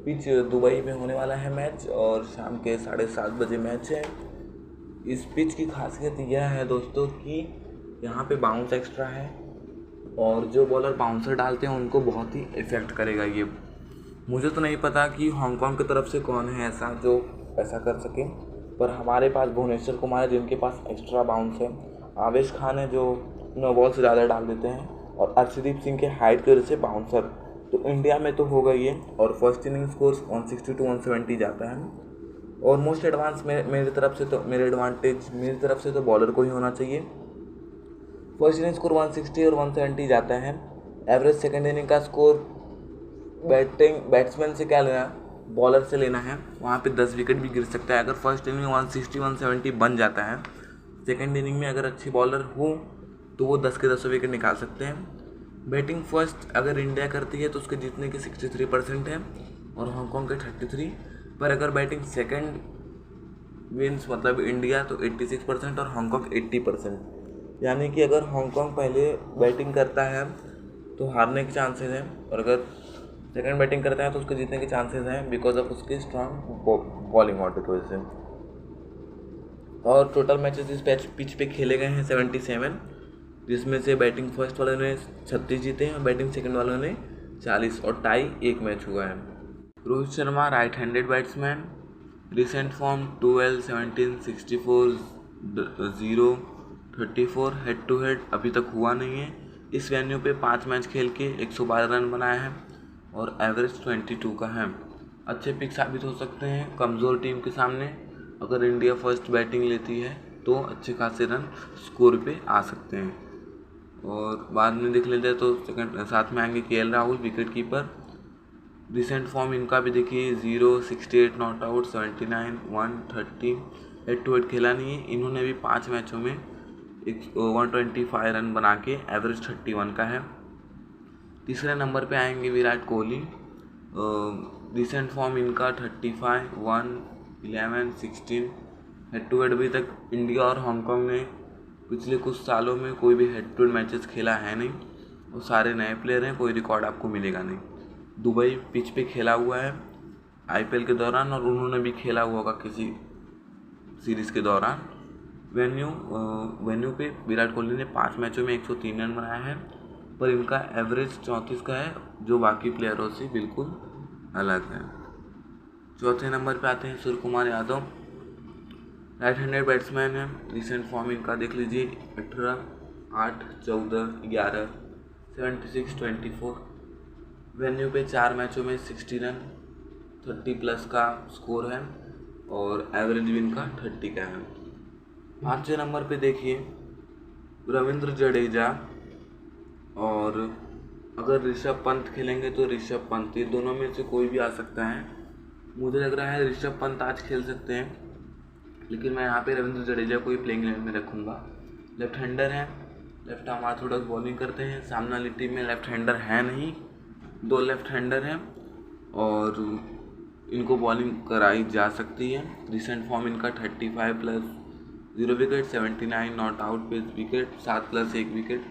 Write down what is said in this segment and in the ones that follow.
Pitch Dubai में होने वाला है मैच और शाम के 7:30 बजे मैच है। इस पिच की खासियत यह है दोस्तों कि यहाँ पे बाउंस एक्स्ट्रा है और जो बॉलर बाउंसर डालते हैं उनको बहुत ही इफ़ेक्ट करेगा ये। मुझे तो नहीं पता कि हांगकांग की तरफ से कौन है ऐसा जो ऐसा कर सके, पर हमारे पास भुवनेश्वर कुमार है जिनके पास एक्स्ट्रा बाउंस है। आवेश खान है जो नो बॉल से ज़्यादा डाल देते हैं और अर्शदीप सिंह के हाइट की वजह से बाउंसर। तो इंडिया में तो होगा ये और फर्स्ट इनिंग स्कोर 160 to 170 जाता है। और मोस्ट एडवांस मेरी तरफ से तो बॉलर को ही होना चाहिए। फर्स्ट इनिंग स्कोर 160 और 170 जाता है। एवरेज सेकेंड इनिंग का स्कोर बैट्समैन से क्या लेना, बॉलर से लेना है। वहाँ पे 10 विकेट भी गिर सकता है। अगर फर्स्ट इनिंग में 160 170 बन जाता है, सेकेंड इनिंग में अगर अच्छी बॉलर हो तो वो 10 के 10 विकेट निकाल सकते हैं। बैटिंग फर्स्ट अगर इंडिया करती है तो उसके जीतने के 63% है और हांगकांग के 33। पर अगर बैटिंग सेकेंड विन्स मतलब इंडिया तो 86% और हांगकांग 80%। यानी कि अगर हांगकांग पहले बैटिंग करता है तो हारने के चांसेस हैं और अगर सेकंड बैटिंग करता है तो उसके जीतने के चांसेस हैं बिकॉज ऑफ उसकी स्ट्रांग बॉलिंग ऑर्डर की वजह से। और टोटल मैचेस इस पिच पे खेले गए हैं 77, जिसमें से बैटिंग फर्स्ट वालों ने 36 जीते हैं और बैटिंग सेकंड वालों ने 40 और टाई एक मैच हुआ है। Rohit Sharma right handed batsman, recent form 12 17 64 0 34। Head to head अभी तक हुआ नहीं है। इस वेन्यू पे 5 मैच खेल के 112 रन बनाए हैं और एवरेज 22 का है। अच्छे पिक साबित हो सकते हैं कमज़ोर टीम के सामने। अगर इंडिया फर्स्ट बैटिंग लेती है तो अच्छे खासे रन स्कोर पे आ सकते हैं। और बाद में देख लेते हैं तो सेकंड साथ में आएंगे KL Rahul wicket keeper. Recent form इनका भी देखिए 0 68 not out 79 130। Head to head खेला नहीं है। इन्होंने भी 5 मैचों में 125 रन बना के एवरेज 31 का है। तीसरे नंबर पे आएंगे विराट कोहली। रिसेंट फॉर्म इनका 35 1 11 16। हेड टू हेड अभी तक इंडिया और हांगकांग ने पिछले कुछ सालों में कोई भी हेड टू हेड मैचेस खेला है नहीं और सारे नए प्लेयर हैं, कोई रिकॉर्ड आपको मिलेगा नहीं। दुबई पिच पे खेला हुआ है आईपीएल के दौरान और उन्होंने भी खेला हुआ होगा किसी सीरीज़ के दौरान। वेन्यू पे विराट कोहली ने 5 मैचों में 103 रन बनाए हैं, पर इनका एवरेज 34 का है जो बाकी प्लेयरों से बिल्कुल अलग है। चौथे नंबर पे आते हैं Surya Kumar Yadav, right handed batsman है। रिसेंट फॉर्म इनका देख लीजिए 18 8 14 11 76 24। वेन्यू पे 4 मैचों में 60 रन 30 प्लस का स्कोर है और एवरेज भी इनका 30 का है। 5वें नंबर पे देखिए रविंद्र जडेजा और अगर ऋषभ पंत खेलेंगे तो ऋषभ पंत, ये दोनों में से कोई भी आ सकता है। मुझे लग रहा है ऋषभ पंत आज खेल सकते हैं, लेकिन मैं यहाँ पे रविंद्र जडेजा को ही प्लेइंग इलेवन में रखूँगा। लेफ्ट हैंडर हैं, लेफ्ट आर्म ऑर्थोडॉक्स बॉलिंग करते हैं। सामने वाली टीम में लेफ्ट हैंडर है नहीं, 2 लेफ्ट हैंडर हैं और इनको बॉलिंग कराई जा सकती है। रिसेंट फॉर्म इनका 35 प्लस 0 विकेट 79 नॉट आउट पे wicket 7 plus 1 wicket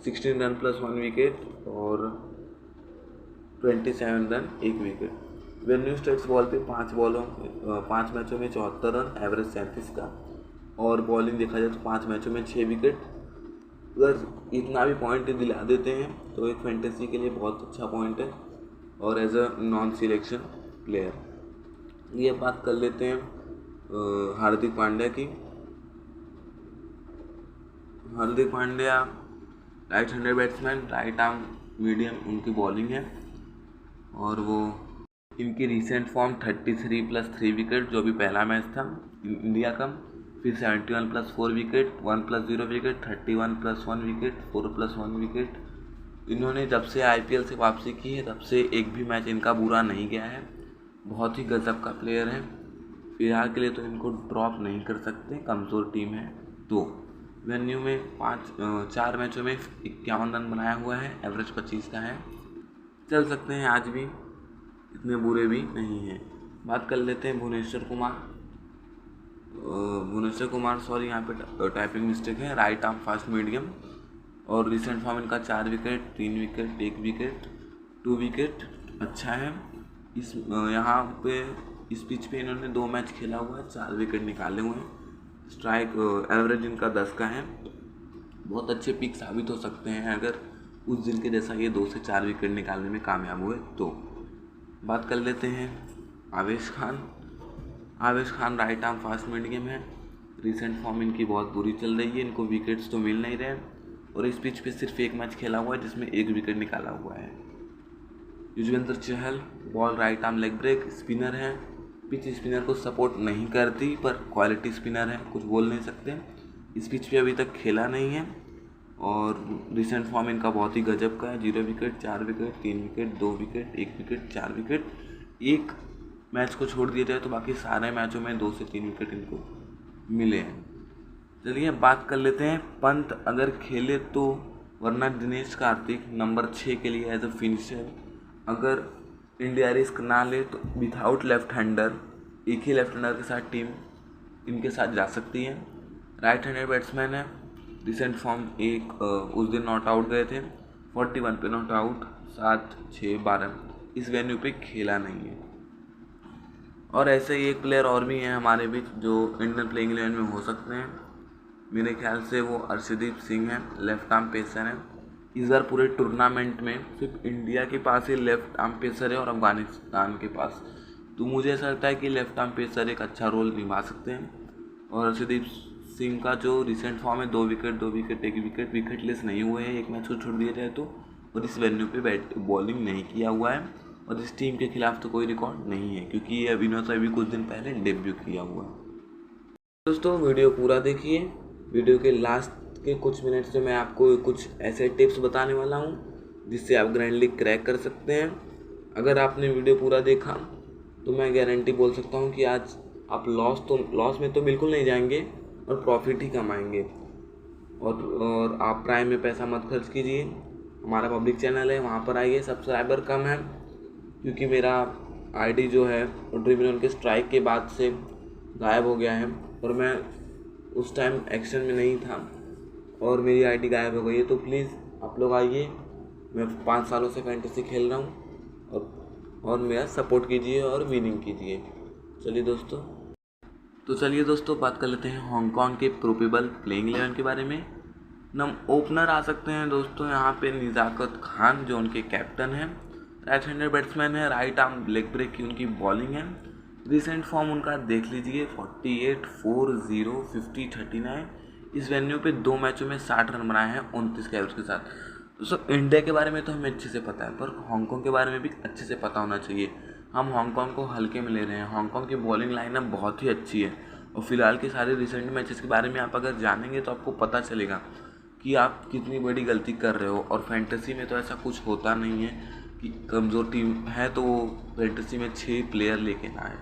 16 run plus 1 wicket और 27 run 1 wicket. Venue states ball पे 5 मैचों में 74 रन एवरेज 37 का और बॉलिंग देखा जाए तो 5 मैचों में 6 विकेट। अगर इतना भी पॉइंट दिला देते हैं तो एक फैंटेसी के लिए बहुत अच्छा पॉइंट है और as a non selection player. ये बात कर लेते हैं हार्दिक पांड्या की। Hardik Pandya right handed batsman, right arm medium उनकी बॉलिंग है और वो इनकी रिसेंट फॉर्म 33 प्लस 3 विकेट जो भी पहला मैच था इंडिया का, फिर 71 plus 4 wicket 1 plus 0 wicket 31 plus 1 wicket 4 plus 1 wicket. इन्होंने जब से आईपीएल से वापसी की है तब से एक भी मैच इनका बुरा नहीं गया है। बहुत ही गजब का प्लेयर है। फिलहाल के लिए तो इनको ड्रॉप नहीं कर सकते, कमज़ोर टीम है। तो वेन्यू में 4 मैचों में 51 रन बनाया हुआ है, एवरेज 25 का है। चल सकते हैं आज भी, इतने बुरे भी नहीं हैं। बात कर लेते हैं भुवनेश्वर कुमार सॉरी यहाँ पे टाइपिंग मिस्टेक है। राइट आर्म फास्ट मीडियम और रिसेंट फॉर्म इनका 4 विकेट 3 विकेट 1 विकेट 2 विकेट अच्छा है। यहाँ पे इस पिच पे इन्होंने 2 मैच खेला हुआ है, 4 विकेट निकाले हुए हैं। स्ट्राइक एवरेज इनका 10 का है। बहुत अच्छे पिक साबित हो सकते हैं अगर उस दिन के जैसा ये 2 से 4 विकेट निकालने में कामयाब हुए तो। बात कर लेते हैं आवेश खान। आवेश Khan right arm fast medium है। रिसेंट फॉर्म इनकी बहुत बुरी चल रही है, इनको विकेट्स तो मिल नहीं रहे और इस पिच पे सिर्फ 1 मैच खेला हुआ है जिसमें 1 विकेट निकाला हुआ है। Yuzvendra Chahal ball right arm leg break spinner है। पिच स्पिनर को सपोर्ट नहीं करती पर क्वालिटी स्पिनर है, कुछ बोल नहीं सकते। इस पिच पे अभी तक खेला नहीं है और रिसेंट फॉर्म इनका बहुत ही गजब का है। 0 wicket, 4 wicket, 3 wicket, 2 wicket, 1 wicket, 4 wicket. एक मैच को छोड़ दिया जाए तो बाकी सारे मैचों में 2 से 3 विकेट इनको मिले हैं। चलिए बात कर लेते हैं पंत अगर खेले तो, वरना दिनेश कार्तिक नंबर 6 के लिए एज अ फिनिशर। अगर इंडिया रिस्क ना ले तो विदाउट लेफ्ट हैंडर, एक ही लेफ्ट हैंडर के साथ टीम इनके साथ जा सकती है। राइट हैंडेड बैट्समैन है। रिसेंट फॉर्म उस दिन नॉट आउट गए थे, 41 पे नॉट आउट, 7, 6, 12 इस वेन्यू पे खेला नहीं है। और ऐसे ही एक प्लेयर और भी हैं हमारे बीच जो इंडियन प्लेइंग 11 में हो सकते हैं। मेरे ख्याल से वो अर्शदीप सिंह है, लेफ्ट आर्म पेसर है। इस बार पूरे टूर्नामेंट में सिर्फ इंडिया के पास ही लेफ्ट आर्म पेसर है और अफगानिस्तान के पास, तो मुझे ऐसा लगता है कि लेफ्ट आर्म पेसर एक अच्छा रोल निभा सकते हैं। और अर्शदीप सिंह का जो रिसेंट फॉर्म है 2 विकेट, 2 विकेट, 1 विकेट, विकेटलेस नहीं हुए हैं एक मैच को छोड़ दिया जाए तो, और इस वेन्यू पे बॉलिंग नहीं किया हुआ है और इस टीम के खिलाफ तो कोई रिकॉर्ड नहीं है क्योंकि ये अभिनव अभी कुछ दिन पहले डेब्यू किया हुआ है। दोस्तों वीडियो पूरा देखिए। वीडियो के लास्ट के कुछ मिनट से मैं आपको कुछ ऐसे टिप्स बताने वाला हूँ जिससे आप ग्रैंड लीग क्रैक कर सकते हैं। अगर आपने वीडियो पूरा देखा तो मैं गारंटी बोल सकता हूँ कि आज आप लॉस में तो बिल्कुल नहीं जाएंगे और प्रॉफिट ही कमाएंगे। और आप प्राइम में पैसा मत खर्च कीजिए। हमारा पब्लिक चैनल है, वहाँ पर आइए। सब्सक्राइबर कम है क्योंकि मेरा आईडी जो है ड्रीम 11 के स्ट्राइक के बाद से गायब हो गया है और मैं उस टाइम एक्शन में नहीं था और मेरी आईडी गायब हो गई है। तो प्लीज़ आप लोग आइए, मैं 5 सालों से फैंटेसी खेल रहा हूँ और मेरा सपोर्ट कीजिए और विनिंग कीजिए। चलिए दोस्तों बात कर लेते हैं हांगकांग के प्रोबेबल प्लेइंग 11 के बारे में। नम ओपनर आ सकते हैं दोस्तों यहाँ पे निजाकत खान जो उनके कैप्टन हैं। राइट हैंडेड बैट्समैन है, राइट आर्म लेग ब्रेक की उनकी बॉलिंग है। रिसेंट फॉर्म उनका देख लीजिए 48, 4, 0, 50, 39। इस वेन्यू पे 2 मैचों में 60 रन बनाए हैं 29 के एवरेज के साथ। दोस्तों इंडिया के बारे में तो हमें अच्छे से पता है पर हांगकांग के बारे में भी अच्छे से पता होना चाहिए। हम हांगकांग को हल्के में ले रहे हैं। हांगकांग की बॉलिंग लाइनअप बहुत ही अच्छी है और फिलहाल के सारे रिसेंट मैचेस के बारे में आप अगर जानेंगे तो आपको पता चलेगा कि आप कितनी बड़ी गलती कर रहे हो। और फैंटेसी में तो ऐसा कुछ होता नहीं है कि कमज़ोर टीम है तो वो फैंटेसी में 6 प्लेयर लेके ना आए,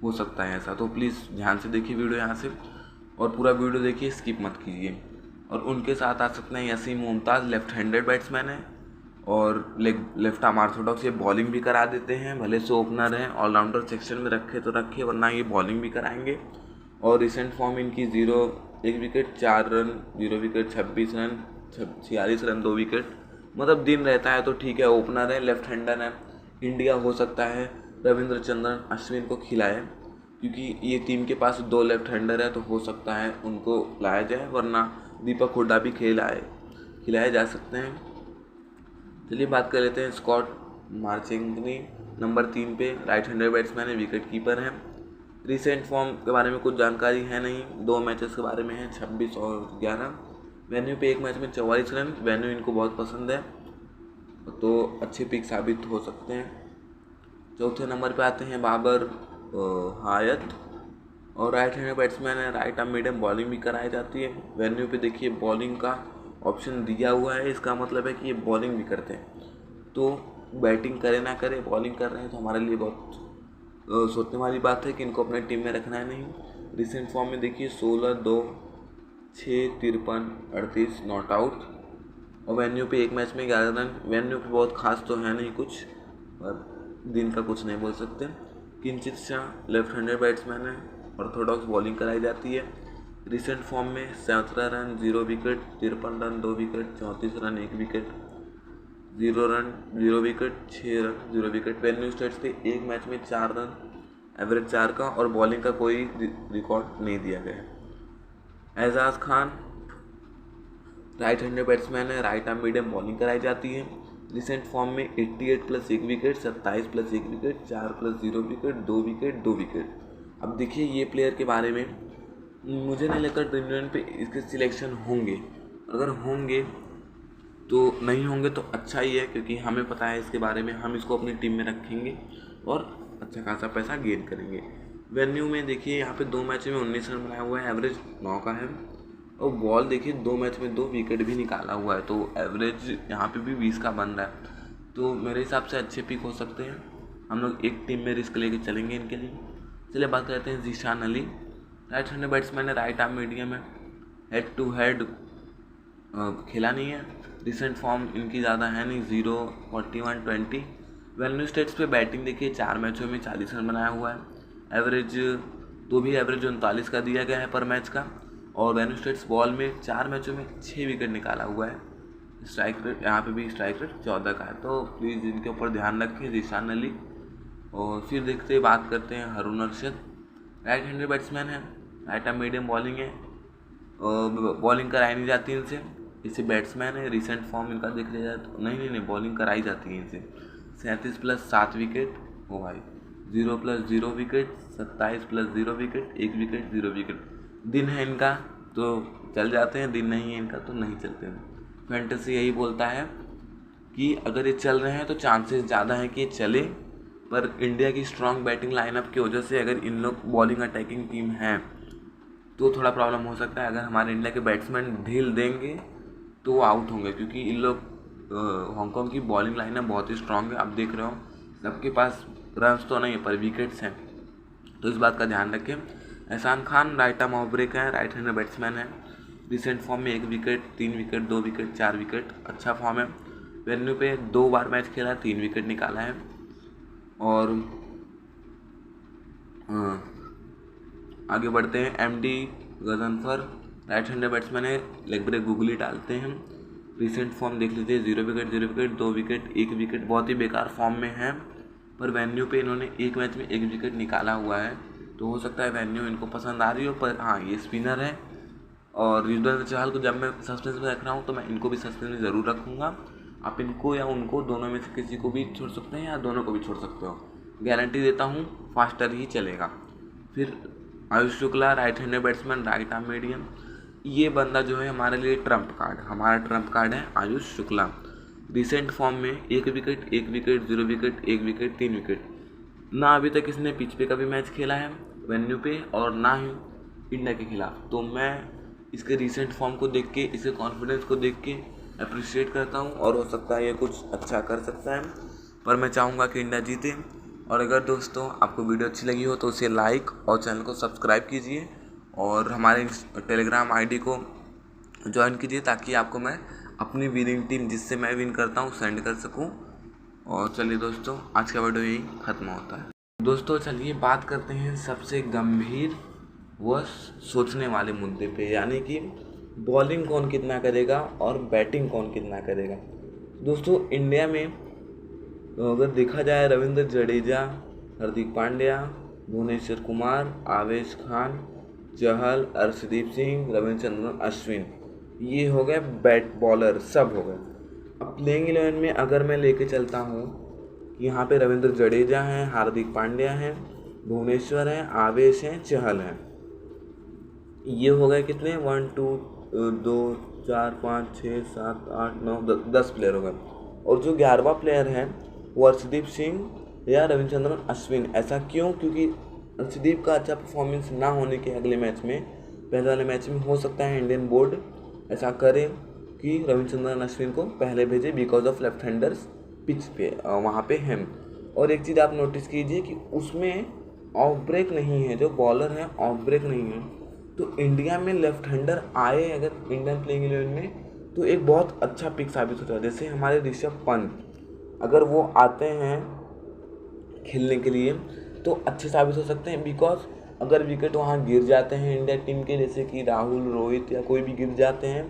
हो सकता है ऐसा। तो प्लीज़ ध्यान से देखिए वीडियो यहाँ से और पूरा वीडियो देखिए, स्किप मत कीजिए। और उनके साथ आ सकते हैं Yaseem Mumtaz, left handed batsman है और लेफ्ट आर्म ऑर्थोडॉक्स, ये बॉलिंग भी करा देते हैं। भले से ओपनर हैं, ऑलराउंडर सेक्शन में रखे तो रखे वरना ये बॉलिंग भी कराएंगे। और रिसेंट फॉर्म इनकी 1 wicket, 4 run, 0 wicket, 26 run, 46 run, 2 wicket, मतलब दिन रहता है तो ठीक है। ओपनर है, लेफ्ट हैंडर है। इंडिया हो सकता है रविंद्रचंद्रन अश्विन को खिलाए क्योंकि ये टीम के पास 2 लेफ्ट हैंडर है तो हो सकता है उनको लाया जाए, वरना दीपक हुड्डा भी खिलाए जा सकते हैं। चलिए बात कर लेते हैं स्कॉट मार्चिंगनी नंबर 3 पे, राइट हैंडेड बैट्समैन है, विकेट कीपर है। रिसेंट फॉर्म के बारे में कुछ जानकारी है नहीं, 2 मैचेस के बारे में है, 26 और 11। वेन्यू पे 1 मैच में 44 रन, वेन्यू इनको बहुत पसंद है तो अच्छे पिक साबित हो सकते हैं। चौथे नंबर पे आते हैं बाबर हायत और राइट हैंडेड बैट्समैन है, राइट आर्म मीडियम, बॉलिंग भी कराई जाती है। वेन्यू पे देखिए बॉलिंग का ऑप्शन दिया हुआ है, इसका मतलब है कि ये बॉलिंग भी करते हैं। तो बैटिंग करे ना करे बॉलिंग कर रहे हैं तो हमारे लिए बहुत सोचने वाली बात है कि इनको अपने टीम में रखना है नहीं। रिसेंट फॉर्म में देखिए 16, 2, 6, 53, 38 नॉट आउट और वेन्यू पे 1 मैच में 11 रन। वेन्यू पे बहुत खास तो है नहीं कुछ पर दिन का कुछ नहीं बोल सकते। किंचित शाह लेफ्ट हैंडेड बैट्समैन है, ऑर्थोडॉक्स बॉलिंग कराई जाती है। रिसेंट फॉर्म में 17 run, 0 wicket, 53 run, 2 wicket, 34 run, 1 wicket. 0 run 0 wicket, 6 run 0 wicket. Venue states पे एक मैच में 4 रन, एवरेज 4 का, और बॉलिंग का कोई रिकॉर्ड नहीं दिया गया। Ajaz Khan right handed batsman है, राइट आर्म मीडियम बॉलिंग कराई जाती है। रिसेंट फॉर्म में 88 plus 1 wicket, 27 plus 1 wicket, 4 plus 0 wicket, 2 wicket 2 wicket. अब देखिए ये प्लेयर के बारे में मुझे नहीं लगता ड्रीम 11 पे इसके सिलेक्शन होंगे। अगर होंगे तो नहीं होंगे तो अच्छा ही है, क्योंकि हमें पता है इसके बारे में, हम इसको अपनी टीम में रखेंगे और अच्छा खासा पैसा गेन करेंगे। वेन्यू में देखिए यहाँ पे 2 मैच में 19 रन बनाया हुआ है, एवरेज 9 का है। और बॉल देखिए 2 मैच में 2 विकेट भी निकाला हुआ है, तो एवरेज यहाँ पे भी 20 का बन रहा है। तो मेरे हिसाब से अच्छे पिक हो सकते हैं। हम लोग एक टीम में रिस्क लेके चलेंगे इनके लिए। चलिए बात करते हैं Zeeshan Ali. Right handed batsman है, राइट आर्म मीडियम है, हेड टू हेड खेला नहीं है। रिसेंट फॉर्म इनकी ज़्यादा है नहीं, 0, 41, 20। वेन्यू स्टेट्स पे बैटिंग देखिए 4 मैचों में 40 रन बनाया हुआ है, एवरेज तो भी एवरेज 39 का दिया गया है पर मैच का। और वेन्यू स्टेट्स बॉल में 4 मैचों में 6 विकेट निकाला हुआ है। स्ट्राइक रेट यहाँ पे भी स्ट्राइक रेट 14 का है, तो प्लीज़ इनके ऊपर ध्यान रखें, जीशान अली। और फिर देखते बात करते हैं Haroon Arshad. Right handed batsman है, राइट आर्म मीडियम बॉलिंग है, बॉलिंग कराई नहीं जाती इनसे। इसे बैट्समैन है, रिसेंट फॉर्म इनका देख लिया जाए तो नहीं बॉलिंग कराई जाती है इनसे। 37 प्लस 7 विकेट, ओ भाई 0 plus 0 wicket, 27 plus 0 wicket, 1 wicket 0 wicket. दिन है इनका तो चल जाते हैं, दिन नहीं है इनका तो नहीं चलते हैं। फैंटेसी यही बोलता है कि अगर ये चल रहे हैं तो चांसेस ज़्यादा हैं कि ये चले, पर इंडिया की स्ट्रॉन्ग बैटिंग लाइनअप की वजह से अगर इन लोग बॉलिंग अटैकिंग टीम है तो थोड़ा प्रॉब्लम हो सकता है। अगर हमारे इंडिया के बैट्समैन ढील देंगे तो वो आउट होंगे, क्योंकि इन लोग हांगकांग की बॉलिंग लाइनअप बहुत ही स्ट्रॉन्ग है। आप देख रहे हो सबके पास रन्स तो नहीं है पर विकेट्स हैं, तो इस बात का ध्यान रखें। Ehsan Khan right arm off break है, राइट हैंडेड बैट्समैन है, रिसेंट फॉर्म में 1 विकेट, 3 विकेट, 2 विकेट, 4 विकेट, अच्छा फॉर्म है। वेन्यू पे 2 बार मैच खेला, 3 विकेट निकाला है। और आगे बढ़ते हैं, MD Ghazanfar right handed batsman है, लेग ब्रेक गुगली डालते हैं। रिसेंट फॉर्म देख लीजिए, 0 विकेट 0 विकेट, 2 विकेट 1 विकेट, बहुत ही बेकार फॉर्म में है। पर वेन्यू पे इन्होंने एक मैच में 1 विकेट निकाला हुआ है, तो हो सकता है वेन्यू इनको पसंद आ रही हो। पर हाँ ये स्पिनर है, और युजवेंद्र चहल को जब मैं सस्पेंस में रख रहा हूँ तो मैं इनको भी सस्पेंस में ज़रूर रखूँगा। आप इनको या उनको दोनों में से किसी को भी छोड़ सकते हैं या दोनों को भी छोड़ सकते हो, गारंटी देता हूँ फास्टर ही चलेगा। फिर Ayush Shukla right handed batsman, right arm medium. ये बंदा जो है हमारे लिए ट्रम्प कार्ड, हमारा ट्रम्प कार्ड है आयुष शुक्ला। रिसेंट फॉर्म में 1 wicket 1 wicket 0 wicket 1 wicket 3 wicket. ना अभी तक इसने पिच पे कभी मैच खेला है वेन्यू पे, और ना ही इंडिया के खिलाफ। तो मैं इसके रिसेंट फॉर्म को देख के, इसके कॉन्फिडेंस को देख के अप्रिशिएट करता हूँ, और हो सकता है ये कुछ अच्छा कर सकता है। पर मैं चाहूँगा कि इंडिया जीते। और अगर दोस्तों आपको वीडियो अच्छी लगी हो तो उसे लाइक और चैनल को सब्सक्राइब कीजिए, और हमारे टेलीग्राम ID को ज्वाइन कीजिए, ताकि आपको मैं अपनी विनिंग टीम जिससे मैं विन करता हूँ सेंड कर सकूँ। और चलिए दोस्तों, आज का वीडियो यही ख़त्म होता है। दोस्तों चलिए बात करते हैं सबसे गंभीर व सोचने वाले मुद्दे पे, यानी कि बॉलिंग कौन कितना करेगा और बैटिंग कौन कितना करेगा। दोस्तों इंडिया में अगर देखा जाए, रविंद्र जडेजा, हार्दिक पांड्या, भुवनेश्वर कुमार, आवेश खान, चहल, अर्शदीप सिंह, रविचंद्रन अश्विन, ये हो गए बैट बॉलर, सब हो गए। अब प्लेइंग 11 में अगर मैं लेके चलता हूँ, यहाँ पे रविंद्र जडेजा हैं, हार्दिक पांड्या हैं, भुवनेश्वर हैं, आवेश हैं, चहल हैं, ये हो गए कितने, 1 2 2 4 5 6 7 8 9 10 प्लेयर हो गए। और जो 11वां प्लेयर है वो अर्शदीप सिंह या रविचंद्रन अश्विन। ऐसा क्यों? क्योंकि अर्शदीप का अच्छा परफॉर्मेंस ना होने के अगले मैच में, पहले वाले मैच में हो सकता है इंडियन बोर्ड ऐसा करे कि रविचंद्रन अश्विन को पहले भेजे, because of left handers pitch पे वहाँ पे हैं। और एक चीज़ आप नोटिस कीजिए कि उसमें ऑफ ब्रेक नहीं है, जो बॉलर है ऑफ ब्रेक नहीं है। तो इंडिया में लेफ्ट हैंडर आए अगर इंडियन प्लेइंग 11 में, तो एक बहुत अच्छा पिक साबित होता है। जैसे हमारे ऋषभ पंत, अगर वो आते हैं खेलने के लिए तो अच्छे साबित हो सकते हैं, बिकॉज अगर विकेट वहाँ गिर जाते हैं इंडिया टीम के, जैसे कि राहुल, रोहित या कोई भी गिर जाते हैं,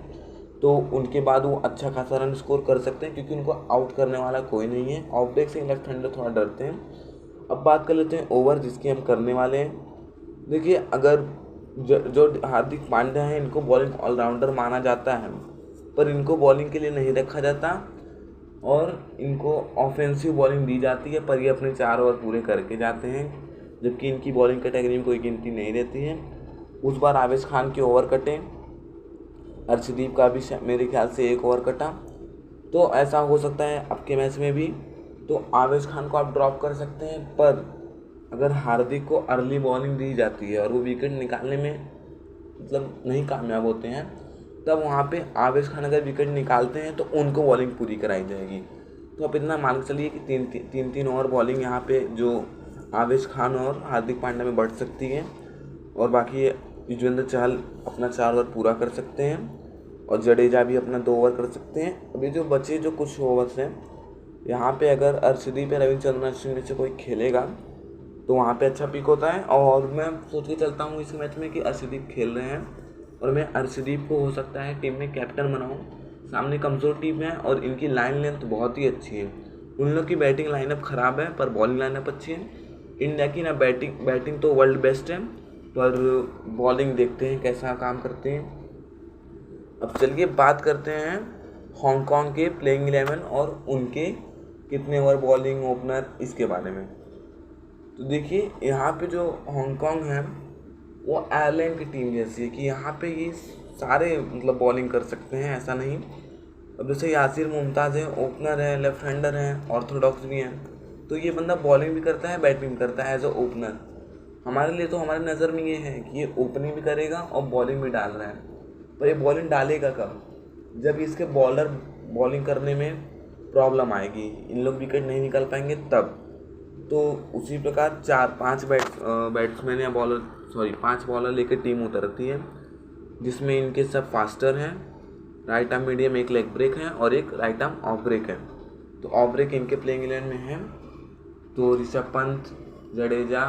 तो उनके बाद वो अच्छा खासा रन स्कोर कर सकते हैं, क्योंकि उनको आउट करने वाला कोई नहीं है। ऑफ ब्रेक से लेफ्ट हैंडर थोड़ा डरते हैं। अब बात कर लेते हैं ओवर जिसकी हम करने वाले हैं। देखिए, अगर जो हार्दिक पांड्या हैं, इनको बॉलिंग ऑलराउंडर माना जाता है, पर इनको बॉलिंग के लिए नहीं रखा जाता और इनको ऑफेंसिव बॉलिंग दी जाती है, पर ये अपने 4 ओवर पूरे करके जाते हैं, जबकि इनकी बॉलिंग कैटेगरी में कोई गिनती नहीं रहती है। उस बार आवेश खान के ओवर कटे, अर्शदीप का भी मेरे ख्याल से 1 ओवर कटा। तो ऐसा हो सकता है आपके मैच में भी, तो आवेश खान को आप ड्रॉप कर सकते हैं। पर अगर हार्दिक को अर्ली बॉलिंग दी जाती है और वो विकेट निकालने में मतलब नहीं कामयाब होते हैं, तब वहाँ पे आवेश खान अगर विकेट निकालते हैं तो उनको बॉलिंग पूरी कराई जाएगी। तो आप इतना मान के चलिए कि 3 ओवर बॉलिंग यहाँ पे जो आवेश खान और हार्दिक पांड्या में बढ़ सकती है, और बाकी युजवेंद्र चहल अपना 4 ओवर पूरा कर सकते हैं और जडेजा भी अपना 2 ओवर कर सकते हैं। अभी जो बचे जो कुछ ओवर्स हैं, यहाँ पे अगर अर्शदीप या रविचंद्रन अश्विन में से कोई खेलेगा तो वहाँ पे अच्छा पिक होता है। और मैं सोच के चलता हूँ इस मैच में कि अर्शदीप खेल रहे हैं और मैं अर्शदीप को हो सकता है टीम में कैप्टन बनाऊँ। सामने कमज़ोर टीम है और इनकी लाइन लेंथ बहुत ही अच्छी है। उन लोग की बैटिंग लाइनअप ख़राब है पर बॉलिंग लाइनअप अच्छी है। इंडिया की ना बैटिंग तो वर्ल्ड बेस्ट है, पर बॉलिंग देखते हैं कैसा काम करते हैं। अब चलिए बात करते हैं हांगकांग के प्लेइंग 11 और उनके कितने ओवर बॉलिंग ओपनर इसके बारे में। तो देखिए, यहाँ पे जो हांगकांग है वो आयरलैंड की टीम जैसी है कि यहाँ पे ये सारे मतलब बॉलिंग कर सकते हैं, ऐसा नहीं। अब जैसे यासिर मुमताज़ है, ओपनर है, लेफ्ट हैंडर है, ऑर्थोडॉक्स भी हैं, तो ये बंदा बॉलिंग भी करता है, बैटिंग भी करता है एज अ ओपनर। हमारे लिए तो हमारी नज़र में ये है कि ये ओपनिंग भी करेगा और बॉलिंग भी डाल रहा है, पर ये बॉलिंग डालेगा कब? जब इसके बॉलर बॉलिंग करने में प्रॉब्लम आएगी, इन लोग विकेट नहीं निकाल पाएंगे तब। तो उसी प्रकार 5 बैट्समैन या बॉलर 5 बॉलर लेकर टीम उतरती है, जिसमें इनके सब फास्टर हैं, राइट आर्म मीडियम, एक लेग ब्रेक है और एक राइट आर्म ऑफ ब्रेक है। तो ऑफ ब्रेक इनके प्लेइंग 11 में है, तो ऋषभ पंत, जडेजा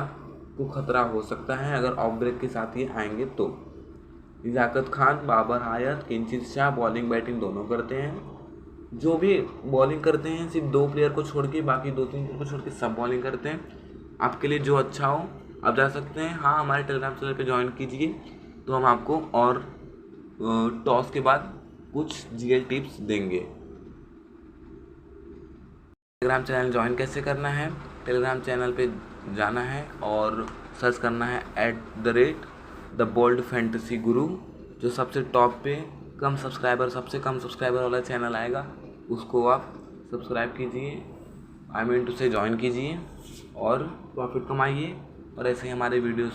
को खतरा हो सकता है अगर ऑफ ब्रेक के साथ ये आएंगे तो। लियाकत खान, बाबर आयत, किंचित शाह बॉलिंग बैटिंग दोनों करते हैं। जो भी बॉलिंग करते हैं सिर्फ 2 प्लेयर को छोड़ के, बाकी 2-3 प्लेयर को छोड़ के सब बॉलिंग करते हैं। आपके लिए जो अच्छा हो आप जा सकते हैं। हाँ, हमारे टेलीग्राम चैनल पे ज्वाइन कीजिए, तो हम आपको और टॉस के बाद कुछ जीएल टिप्स देंगे। टेलीग्राम चैनल ज्वाइन कैसे करना है? टेलीग्राम चैनल पे जाना है और सर्च करना है @The Bold Fantasy Guru। जो सबसे टॉप पे सबसे कम सब्सक्राइबर वाला चैनल आएगा, उसको आप सब्सक्राइब कीजिए, से ज्वाइन कीजिए और प्रॉफिट कमाइए। और ऐसे ही हमारे वीडियोस